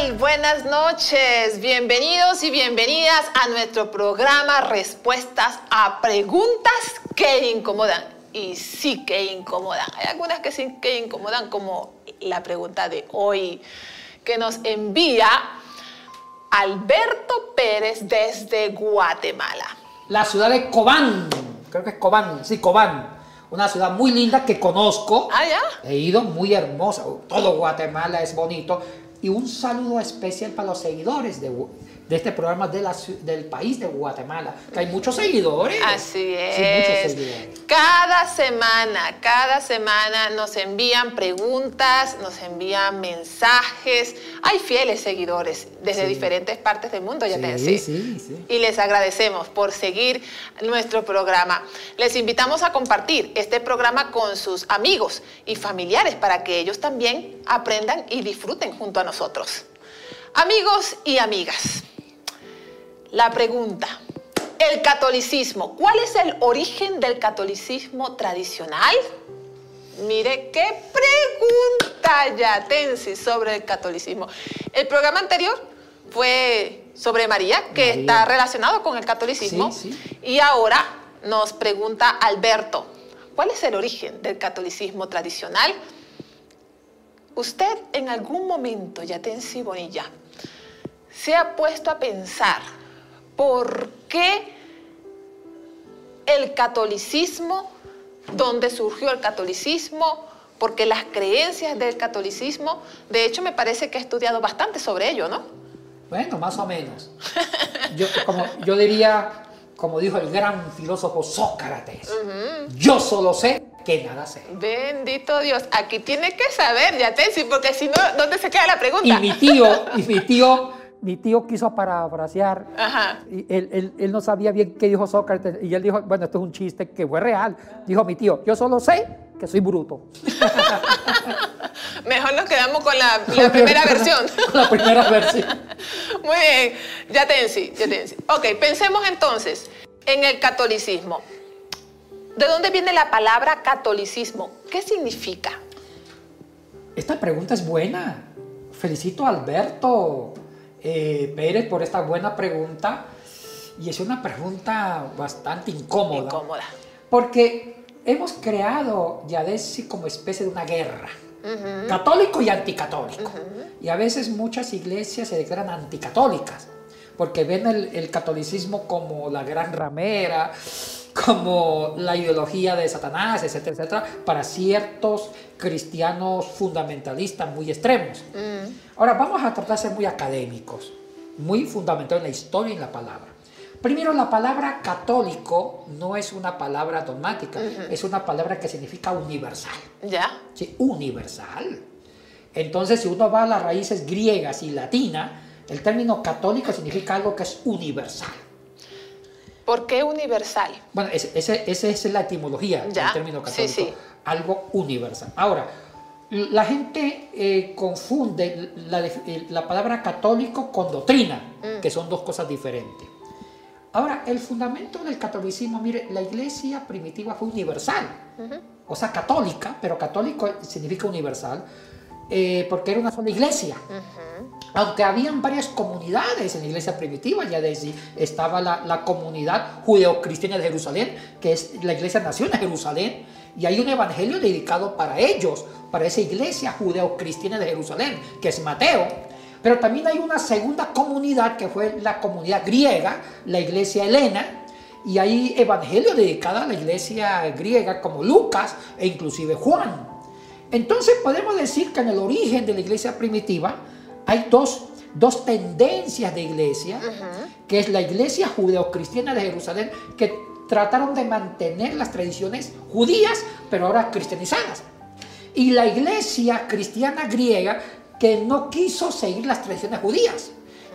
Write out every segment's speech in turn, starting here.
tal? Buenas noches, bienvenidos y bienvenidas a nuestro programa Respuestas a Preguntas que Incomodan. Y sí que incomodan. Hay algunas que sí que incomodan, como la pregunta de hoy que nos envía Alberto Pérez desde Guatemala. La ciudad de Cobán, creo que es Cobán, sí, Cobán. Una ciudad muy linda que conozco. Ah, ¿ya? He ido, muy hermosa. Todo Guatemala es bonito. Y un saludo especial para los seguidores de este programa del país de Guatemala, que hay muchos seguidores. Así es. Sí, muchos seguidores. Cada semana nos envían preguntas, nos envían mensajes. Hay fieles seguidores desde diferentes partes del mundo, ya te decía. Sí. Y les agradecemos por seguir nuestro programa. Les invitamos a compartir este programa con sus amigos y familiares para que ellos también aprendan y disfruten junto a nosotros. Amigos y amigas, la pregunta, el catolicismo, ¿cuál es el origen del catolicismo tradicional? Mire qué pregunta, Yatensi, sobre el catolicismo. El programa anterior fue sobre María, que está relacionado con el catolicismo. Sí. Y ahora nos pregunta Alberto, ¿cuál es el origen del catolicismo tradicional? ¿Usted en algún momento, Yatensi Bonilla, se ha puesto a pensar por qué el catolicismo, dónde surgió el catolicismo, porque las creencias del catolicismo, de hecho me parece que he estudiado bastante sobre ello, ¿no? Bueno, más o menos. Yo diría, como dijo el gran filósofo Sócrates, yo solo sé que nada sé. Bendito Dios, aquí tiene que saber, Yatensi, porque si no, ¿dónde se queda la pregunta? Y mi tío quiso parafrasear. Ajá. Y él no sabía bien qué dijo Sócrates. Y él dijo, bueno, esto es un chiste que fue real. Dijo mi tío, yo solo sé que soy bruto. Mejor nos quedamos con la primera versión. Con la primera versión. Muy bien, Yatensi. Ok, pensemos entonces en el catolicismo. ¿De dónde viene la palabra catolicismo? ¿Qué significa? Esta pregunta es buena. Felicito a Alberto Pérez por esta buena pregunta. Y es una pregunta bastante incómoda. Porque hemos creado Yadesi como especie de una guerra. Católico y anticatólico. Y a veces muchas iglesias se declaran anticatólicas. Porque ven el catolicismo como la gran ramera, como la ideología de Satanás, etcétera, etcétera, para ciertos cristianos fundamentalistas muy extremos. Ahora vamos a tratar de ser muy académicos, muy fundamentados en la historia y en la palabra. Primero, la palabra católico no es una palabra dogmática, es una palabra que significa universal. ¿Ya? Sí, universal. Entonces, si uno va a las raíces griegas y latinas, el término católico significa algo que es universal. ¿Por qué universal? Bueno, esa es la etimología del término católico. Sí. Algo universal. Ahora, la gente confunde la palabra católico con doctrina, que son dos cosas diferentes. Ahora, el fundamento del catolicismo, mire, la iglesia primitiva fue universal. O sea, católica, pero católico significa universal, porque era una sola iglesia. Aunque habían varias comunidades en la iglesia primitiva, ya desde estaba la comunidad judeocristiana de Jerusalén, que es la iglesia nació en Jerusalén, y hay un evangelio dedicado para ellos, para esa iglesia judeocristiana de Jerusalén, que es Mateo. Pero también hay una segunda comunidad que fue la comunidad griega, la iglesia helena, y hay evangelio dedicado a la iglesia griega como Lucas e inclusive Juan. Entonces podemos decir que en el origen de la iglesia primitiva hay dos tendencias de iglesia, que es la iglesia judeocristiana de Jerusalén, que trataron de mantener las tradiciones judías, pero ahora cristianizadas. Y la iglesia cristiana griega, que no quiso seguir las tradiciones judías.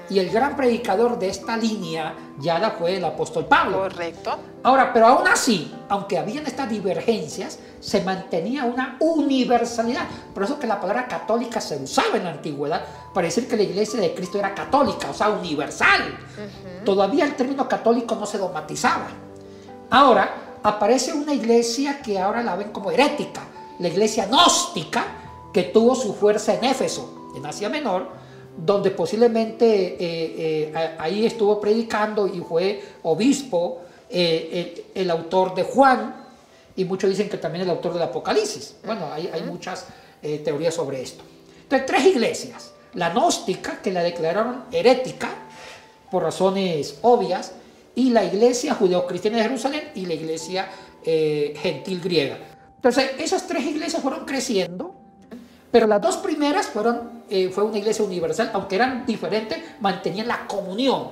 Y el gran predicador de esta línea ya fue el apóstol Pablo. Correcto. Ahora, pero aún así, aunque habían estas divergencias, se mantenía una universalidad. Por eso que la palabra católica se usaba en la antigüedad para decir que la iglesia de Cristo era católica, o sea, universal. Todavía el término católico no se dogmatizaba. Ahora, aparece una iglesia que ahora la ven como herética, la iglesia gnóstica, que tuvo su fuerza en Éfeso, en Asia Menor, donde posiblemente ahí estuvo predicando y fue obispo el autor de Juan, y muchos dicen que también el autor del Apocalipsis. Bueno, hay muchas teorías sobre esto. Entonces, 3 iglesias: la gnóstica, que la declararon herética por razones obvias, y la iglesia judeocristiana de Jerusalén y la iglesia gentil griega. Entonces, esas 3 iglesias fueron creciendo, pero las 2 primeras fue una iglesia universal, aunque eran diferentes, mantenían la comunión.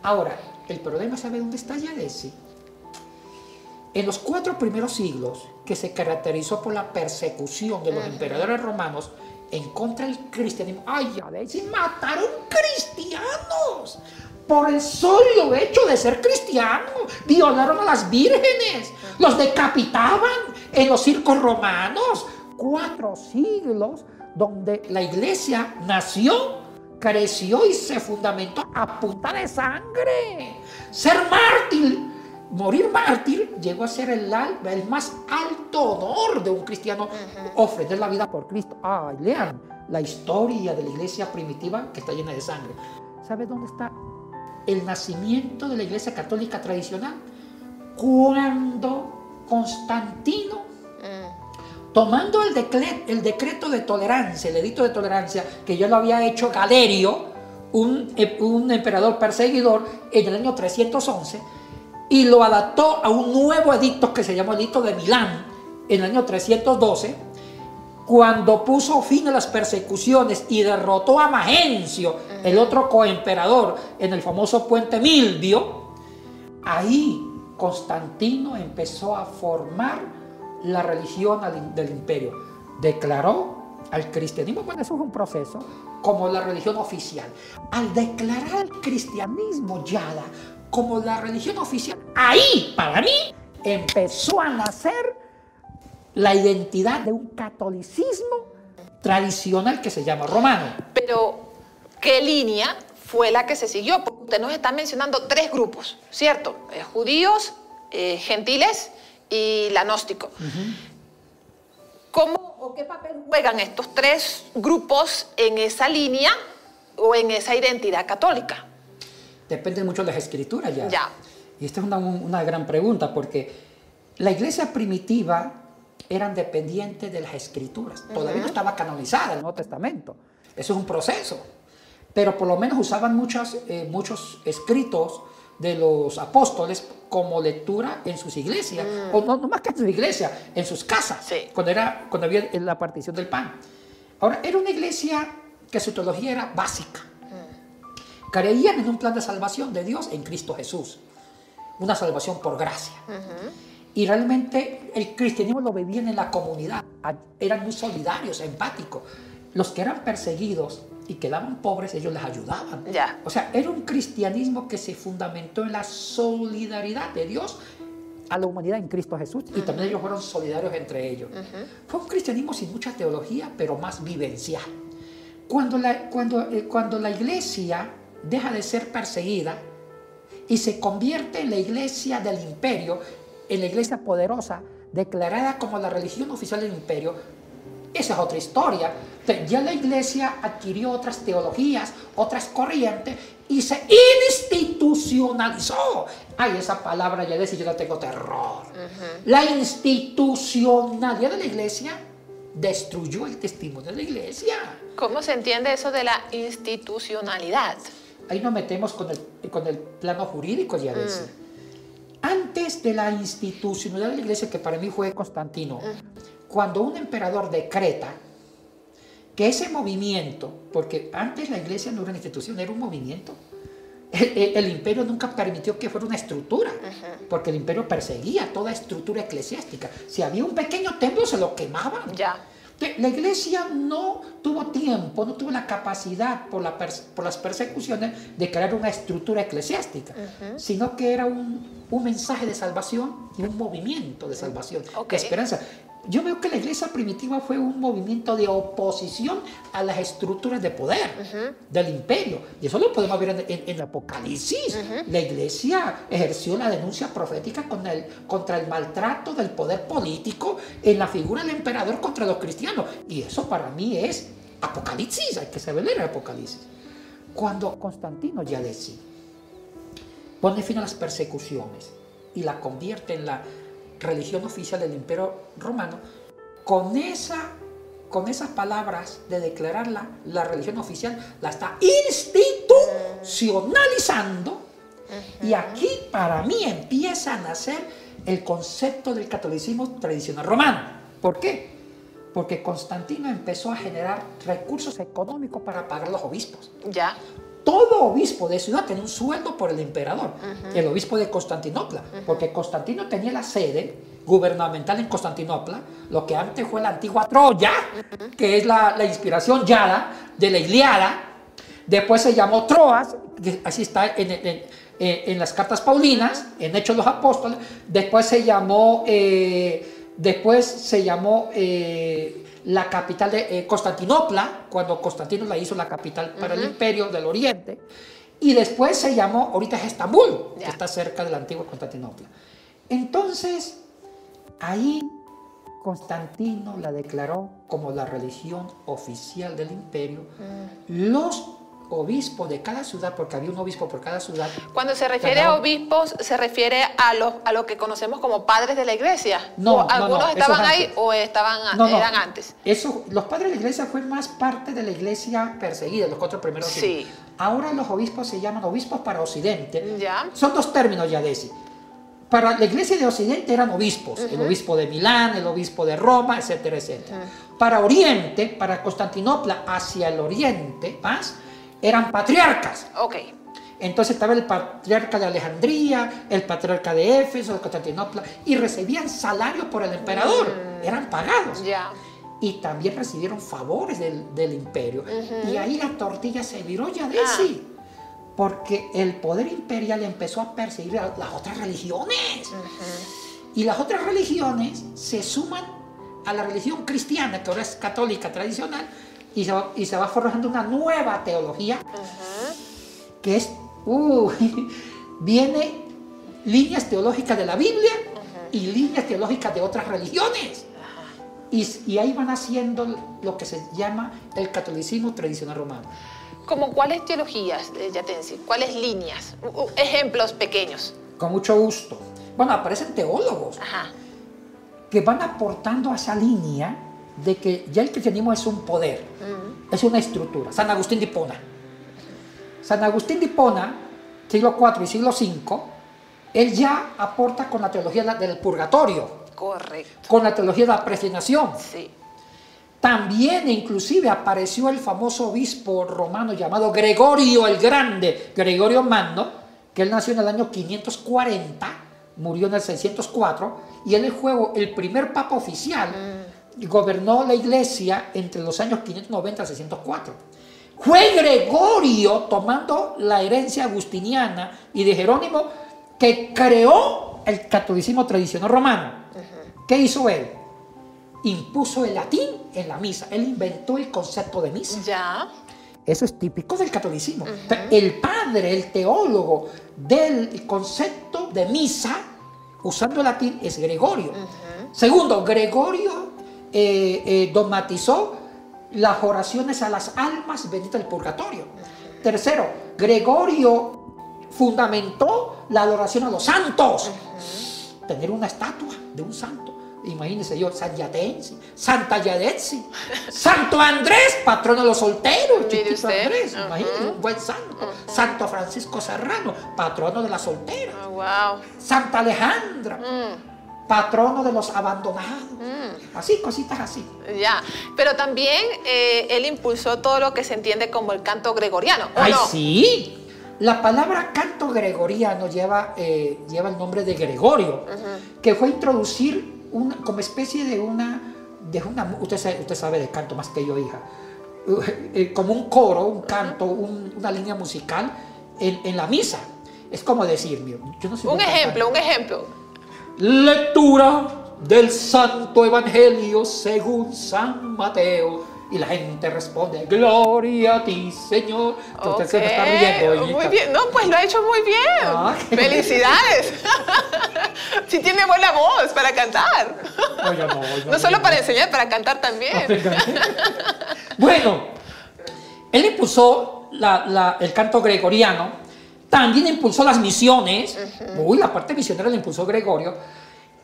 Ahora, el problema, ¿sabe dónde está ya ese? En los 4 primeros siglos, que se caracterizó por la persecución de los emperadores romanos en contra del cristianismo, ¡ay, ya ves! ¡Mataron cristianos! Por el solo hecho de ser cristianos, violaron a las vírgenes, los decapitaban en los circos romanos. 4 siglos donde la iglesia nació, creció y se fundamentó a punta de sangre. Ser mártir, morir mártir, llegó a ser el más alto honor de un cristiano, ofrecer la vida por Cristo. Ay, lean la historia de la iglesia primitiva, que está llena de sangre. ¿Sabe dónde está el nacimiento de la iglesia católica tradicional? Cuando Constantino, tomando el decreto de tolerancia, el edicto de tolerancia, que ya lo había hecho Galerio, un emperador perseguidor, en el año 311, y lo adaptó a un nuevo edicto que se llamó Edicto de Milán, en el año 312, cuando puso fin a las persecuciones y derrotó a Magencio, el otro coemperador, en el famoso puente Milvio. Ahí Constantino empezó a formar la religión del imperio. Declaró al cristianismo, bueno, eso es un proceso, como la religión oficial. Al declarar al cristianismo Yada como la religión oficial, ahí, para mí, empezó a nacer la identidad de un catolicismo tradicional que se llama romano. Pero, ¿qué línea fue la que se siguió? Porque usted nos está mencionando 3 grupos, ¿cierto? Judíos, gentiles y la gnóstico. ¿Cómo o qué papel juegan estos 3 grupos en esa línea o en esa identidad católica? Depende mucho de las escrituras ya. Ya. Y esta es una gran pregunta, porque la iglesia primitiva eran dependientes de las escrituras. Todavía no estaba canonizada el Nuevo Testamento. Eso es un proceso. Pero por lo menos usaban muchos escritos de los apóstoles como lectura en sus iglesias. O no más que en sus iglesias, en sus casas. Sí. Cuando había la partición del pan. Ahora, era una iglesia que su teología era básica. Creían en un plan de salvación de Dios en Cristo Jesús. Una salvación por gracia. Y realmente el cristianismo lo vivían en la comunidad. Eran muy solidarios, empáticos. Los que eran perseguidos y quedaban pobres, ellos les ayudaban. Ya. O sea, era un cristianismo que se fundamentó en la solidaridad de Dios a la humanidad en Cristo Jesús. Y también ellos fueron solidarios entre ellos. Fue un cristianismo sin mucha teología, pero más vivencial. Cuando la iglesia deja de ser perseguida y se convierte en la iglesia del imperio, en la iglesia poderosa, declarada como la religión oficial del imperio, esa es otra historia. Entonces, ya la iglesia adquirió otras teologías, otras corrientes y se institucionalizó. Ay, esa palabra ya decía, yo la tengo terror. La institucionalidad de la iglesia destruyó el testimonio de la iglesia. ¿Cómo se entiende eso de la institucionalidad? Ahí nos metemos con el plano jurídico, ya decía. Antes de la institucionalidad de la iglesia, que para mí fue Constantino, cuando un emperador decreta que ese movimiento, porque antes la iglesia no era una institución, era un movimiento, el imperio nunca permitió que fuera una estructura, porque el imperio perseguía toda estructura eclesiástica. Si había un pequeño templo, se lo quemaban. Ya. La iglesia no tuvo tiempo, no tuvo la capacidad por las persecuciones de crear una estructura eclesiástica, sino que era un mensaje de salvación y un movimiento de salvación, de esperanza. Yo veo que la iglesia primitiva fue un movimiento de oposición a las estructuras de poder del imperio. Y eso lo podemos ver en el Apocalipsis. La iglesia ejerció la denuncia profética contra el maltrato del poder político en la figura del emperador contra los cristianos. Y eso para mí es Apocalipsis, hay que saber leer Apocalipsis. Cuando Constantino ya decía, pone fin a las persecuciones y la convierte en la religión oficial del Imperio Romano, con esas palabras de declarar la religión oficial, la está institucionalizando. Y aquí para mí empieza a nacer el concepto del catolicismo tradicional romano. ¿Por qué? Porque Constantino empezó a generar recursos económicos para pagar los obispos. Ya. Todo obispo de ciudad tenía un sueldo por el emperador, el obispo de Constantinopla, porque Constantino tenía la sede gubernamental en Constantinopla, lo que antes fue la antigua Troya, que es la inspiración yada de la Ilíada. Después se llamó Troas, que así está en las cartas paulinas, en Hechos de los Apóstoles. Después se llamó la capital de Constantinopla, cuando Constantino la hizo la capital para el imperio del Oriente. Y después se llamó, ahorita es Estambul, que está cerca de la antigua Constantinopla. Entonces, ahí Constantino la declaró como la religión oficial del imperio. Los obispos de cada ciudad, porque había un obispo por cada ciudad. Cuando se refiere a obispos, ¿se refiere a lo que conocemos como padres de la iglesia? No, ¿algunos estaban ahí o eran antes? Los padres de la iglesia fueron más parte de la iglesia perseguida, los 4 primeros siglos. Sí. Ahora los obispos se llaman obispos para Occidente. Ya. Son 2 términos, ya decía. Para la iglesia de Occidente eran obispos, el obispo de Milán, el obispo de Roma, etcétera, etcétera. Para Oriente, para Constantinopla, hacia el Oriente, más, eran patriarcas. Ok. Entonces estaba el patriarca de Alejandría, el patriarca de Éfeso, de Constantinopla, y recibían salario por el emperador, eran pagados. Ya. Y también recibieron favores del imperio. Y ahí la tortilla se viró, ya de sí. Porque el poder imperial empezó a perseguir a las otras religiones. Y las otras religiones se suman a la religión cristiana, que ahora es católica tradicional, y se va forjando una nueva teología, que es, viene líneas teológicas de la Biblia y líneas teológicas de otras religiones. Y ahí van haciendo lo que se llama el catolicismo tradicional romano. ¿Como cuáles teologías, Yatensi? ¿Cuáles líneas? Ejemplos pequeños. Con mucho gusto. Bueno, aparecen teólogos que van aportando a esa línea de que ya el cristianismo es un poder, es una estructura. San Agustín de Hipona. San Agustín de Hipona, siglo IV y siglo V, él ya aporta con la teología del purgatorio. Correcto. Con la teología de la predestinación. Sí. También inclusive apareció el famoso obispo romano llamado Gregorio el Grande, Gregorio Magno, que él nació en el año 540, murió en el 604, y él fue el primer papa oficial y gobernó la iglesia entre los años 590 y 604. Fue Gregorio, tomando la herencia agustiniana y de Jerónimo, que creó el catolicismo tradicional romano. ¿Qué hizo él? Impuso el latín en la misa. Él inventó el concepto de misa. Ya. Eso es típico del catolicismo. El padre, el teólogo del concepto de misa, usando el latín, es Gregorio. Segundo, Gregorio dogmatizó las oraciones a las almas benditas del purgatorio. Tercero, Gregorio fundamentó la adoración a los santos. Tener una estatua de un santo. Imagínense yo, San Yatensi, Santa Yadetsi, Santo Andrés, patrono de los solteros, chiquito Andrés, imagínense, un buen santo. Santo Francisco Serrano, patrono de las solteras. Wow. Santa Alejandra, patrono de los abandonados. Así, cositas así. Ya, pero también él impulsó todo lo que se entiende como el canto gregoriano, ¿o ¡Ay, no? sí! La palabra canto gregoriano lleva el nombre de Gregorio, que fue introducir como especie de una usted sabe de canto más que yo, hija, como un coro, un canto, una línea musical en la misa. Es como decir, yo no soy un ejemplo. Lectura del Santo Evangelio según San Mateo. Y la gente responde, gloria a ti, Señor. Que usted se me está riendo. Muy bien. No, pues lo ha hecho muy bien. ¡Felicidades! Sí tiene buena voz para cantar. Oye, no solo para enseñar, para cantar también. Bueno, él impulsó el canto gregoriano, también impulsó las misiones. Uy, la parte misionera la impulsó Gregorio.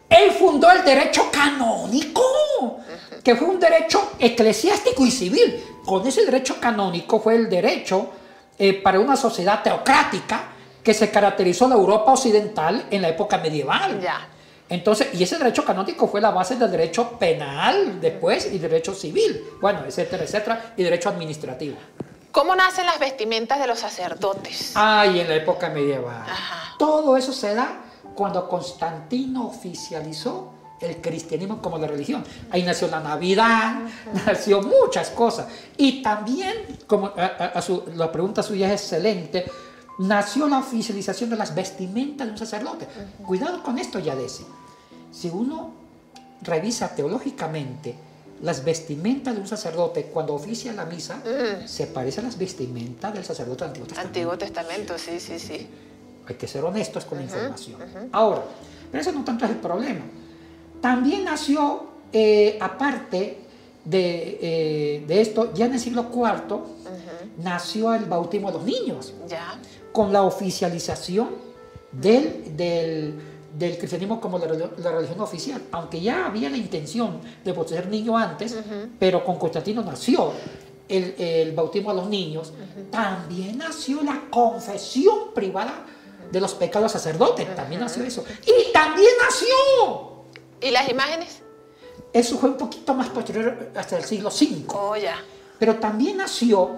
Él fundó el derecho canónico, que fue un derecho eclesiástico y civil. Con ese derecho canónico fue el derecho para una sociedad teocrática que se caracterizó en la Europa occidental en la época medieval. Ya. Entonces, y ese derecho canónico fue la base del derecho penal después y derecho civil, bueno, etcétera, etcétera, y derecho administrativo. ¿Cómo nacen las vestimentas de los sacerdotes? Ay, en la época medieval. Ajá. Todo eso se da cuando Constantino oficializó el cristianismo como la religión. Ahí nació la Navidad, nació muchas cosas. Y también, como la pregunta suya es excelente, nació la oficialización de las vestimentas de un sacerdote. Cuidado con esto, Yadesi. Si uno revisa teológicamente las vestimentas de un sacerdote cuando oficia la misa, se parece a las vestimentas del sacerdote del Antiguo Testamento. Antiguo Testamento, sí, sí, sí. Hay que ser honestos con la información. Ahora, pero eso no tanto es el problema. También nació, aparte de esto, ya en el siglo IV, nació el bautismo de los niños. Ya. Con la oficialización del cristianismo como la religión oficial. Aunque ya había la intención de bautizar niños antes, pero con Constantino nació el bautismo a los niños. También nació la confesión privada de los pecados sacerdotes. También nació eso. Y también nació. ¿Y las imágenes? Eso fue un poquito más posterior, hasta el siglo V. Oh, ya. Pero también nació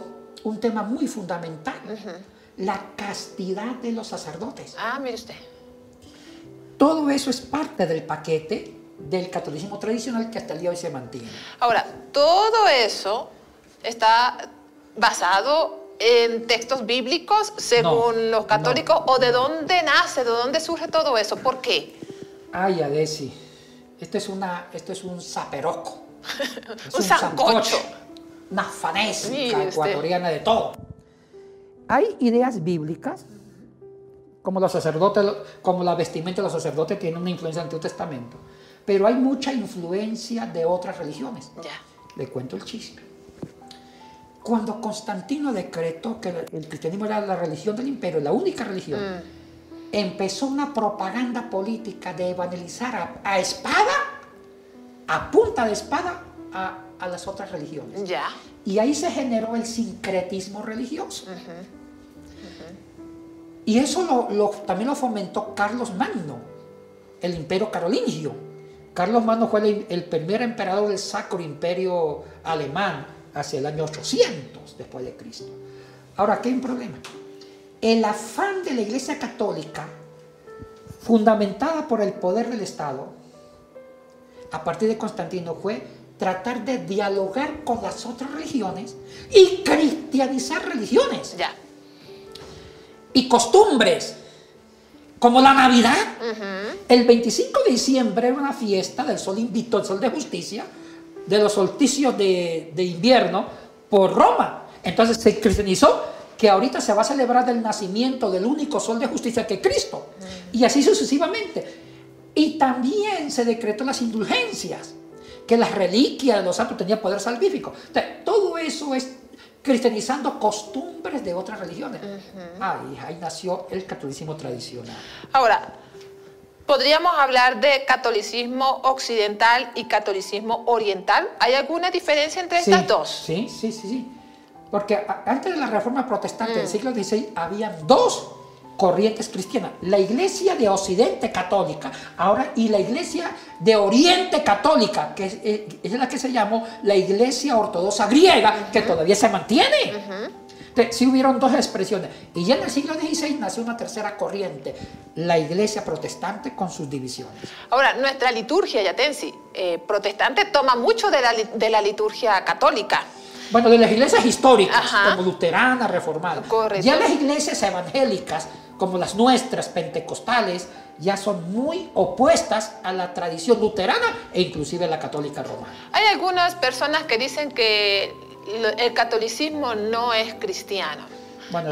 un tema muy fundamental. La castidad de los sacerdotes. Ah, mire usted. Todo eso es parte del paquete del catolicismo tradicional que hasta el día de hoy se mantiene. Ahora, todo eso está basado en textos bíblicos según los católicos, ¿o de dónde nace, de dónde surge todo eso? ¿Por qué? Ay, Adesi, esto es un zaperoco. Un sancocho. Una fanesca Mire ecuatoriana de todo. Hay ideas bíblicas, como los sacerdotes, como la vestimenta de los sacerdotes tiene una influencia del Antiguo Testamento, pero hay mucha influencia de otras religiones. Ya. Le cuento el chisme. Cuando Constantino decretó que el cristianismo era la religión del imperio, la única religión, empezó una propaganda política de evangelizar a espada, a punta de espada, a las otras religiones. Ya. Y ahí se generó el sincretismo religioso. Y eso también lo fomentó Carlos Magno, el imperio carolingio. Carlos Magno fue el primer emperador del Sacro Imperio Alemán hacia el año 800 después de Cristo. Ahora, ¿qué hay un problema? El afán de la Iglesia Católica, fundamentada por el poder del Estado, a partir de Constantino, fue tratar de dialogar con las otras religiones y cristianizar religiones. Ya. Y costumbres, como la Navidad. El 25 de diciembre era una fiesta del sol invicto, el sol de justicia, de los solsticios de invierno por Roma. Entonces se cristianizó que ahorita se va a celebrar el nacimiento del único sol de justicia que es Cristo. Y así sucesivamente. Y también se decretó las indulgencias, que las reliquias de los santos tenían poder salvífico. Entonces, todo eso es cristianizando costumbres de otras religiones. Ahí nació el catolicismo tradicional. Ahora, ¿podríamos hablar de catolicismo occidental y catolicismo oriental? ¿Hay alguna diferencia entre estas dos? Sí. Porque antes de la Reforma Protestante del siglo XVI, había dos corrientes cristianas. La Iglesia de Occidente católica ahora y la Iglesia de Oriente católica, que es la que se llamó la Iglesia Ortodoxa griega, que todavía se mantiene. Entonces, sí hubieron dos expresiones. Y ya en el siglo XVI nació una tercera corriente, la Iglesia protestante con sus divisiones. Ahora, nuestra liturgia, Yatensi, protestante, toma mucho de la liturgia católica. Bueno, de las iglesias históricas, como luterana, reformada. Correcto. Ya las iglesias evangélicas, como las nuestras, pentecostales, ya son muy opuestas a la tradición luterana e inclusive a la católica romana. Hay algunas personas que dicen que el catolicismo no es cristiano. Bueno,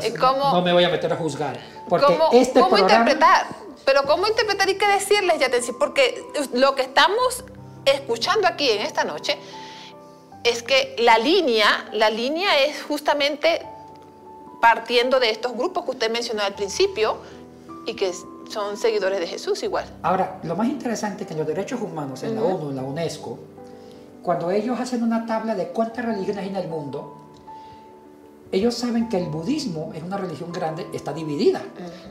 no me voy a meter a juzgar. Porque ¿Cómo interpretar? Pero ¿cómo interpretar y qué decirles, Yatensi? Porque lo que estamos escuchando aquí en esta noche es que la línea es justamente partiendo de estos grupos que usted mencionó al principio y que son seguidores de Jesús igual. Ahora, lo más interesante es que en los derechos humanos, en la ONU, en la UNESCO, cuando ellos hacen una tabla de cuántas religiones hay en el mundo, ellos saben que el budismo es una religión grande, está dividida.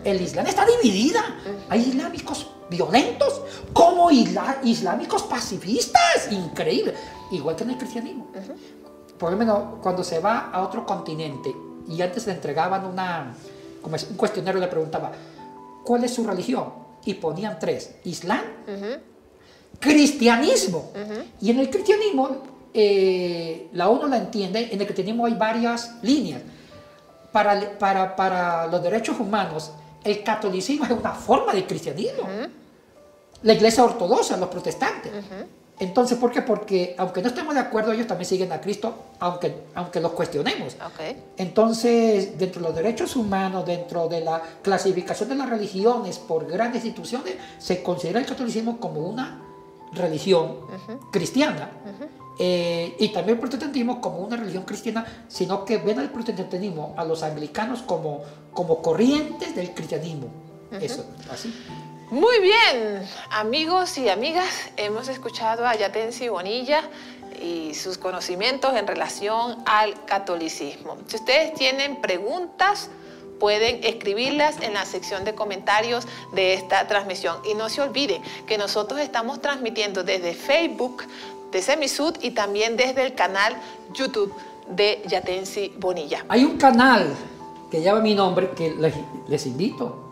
El Islam está dividida. Hay islámicos violentos como islámicos pacifistas. Increíble. Igual que en el cristianismo. Por lo menos cuando se va a otro continente y antes le entregaban como un cuestionario, le preguntaba, ¿cuál es su religión? Y ponían 3. Islam, cristianismo. Y en el cristianismo, la ONU la entiende, en el cristianismo hay varias líneas. Para los derechos humanos, el catolicismo es una forma de cristianismo. La iglesia ortodoxa, los protestantes. Entonces, ¿por qué? Porque aunque no estemos de acuerdo, ellos también siguen a Cristo, aunque los cuestionemos. Entonces, dentro de los derechos humanos, dentro de la clasificación de las religiones por grandes instituciones, se considera el catolicismo como una religión cristiana. Y también el protestantismo como una religión cristiana, sino que ven al protestantismo, a los anglicanos, como corrientes del cristianismo. Eso, así. Muy bien, amigos y amigas, hemos escuchado a Yatensi Bonilla y sus conocimientos en relación al catolicismo. Si ustedes tienen preguntas, pueden escribirlas en la sección de comentarios de esta transmisión. Y no se olviden que nosotros estamos transmitiendo desde Facebook de Semisud y también desde el canal YouTube de Yatensi Bonilla. Hay un canal que lleva mi nombre que les invito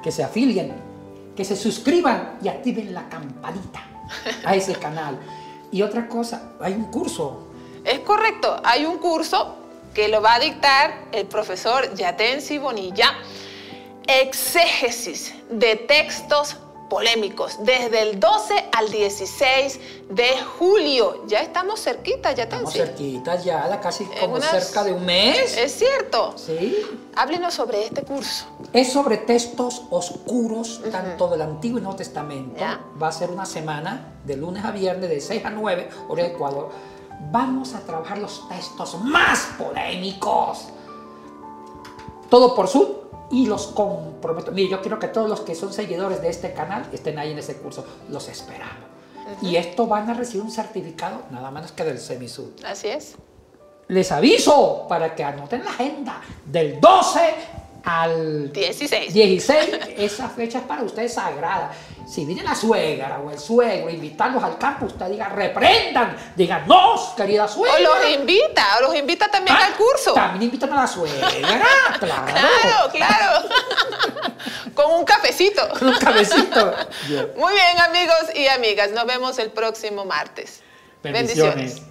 que se afilien, que se suscriban y activen la campanita a ese canal. Y otra cosa, hay un curso. Es correcto, hay un curso que lo va a dictar el profesor Yatensi Bonilla, exégesis de textos polémicos, desde el 12 al 16 de julio. Ya estamos cerquita, Yatensi. Estamos cerquita ya, casi como cerca de un mes. Es cierto. Sí. Háblenos sobre este curso. Es sobre textos oscuros, tanto del Antiguo y Nuevo Testamento. Va a ser una semana, de lunes a viernes, de 6 a 9, hora de Ecuador. Vamos a trabajar los textos más polémicos. Todo por Zoom. Y los comprometo. Mire, yo quiero que todos los que son seguidores de este canal estén ahí en ese curso. Los esperamos. Y esto van a recibir un certificado nada menos que del Semisud. Así es. Les aviso para que anoten la agenda del 12 al 16. Esa fecha es para ustedes sagrada. Si viene la suegra o el suegro, invitarlos al campo, usted diga, reprendan, digan, no, querida suegra. O los invita también al curso. También invitan a la suegra, claro. Claro. Con un cafecito. Con un cafecito. Muy bien, amigos y amigas, nos vemos el próximo martes. Bendiciones.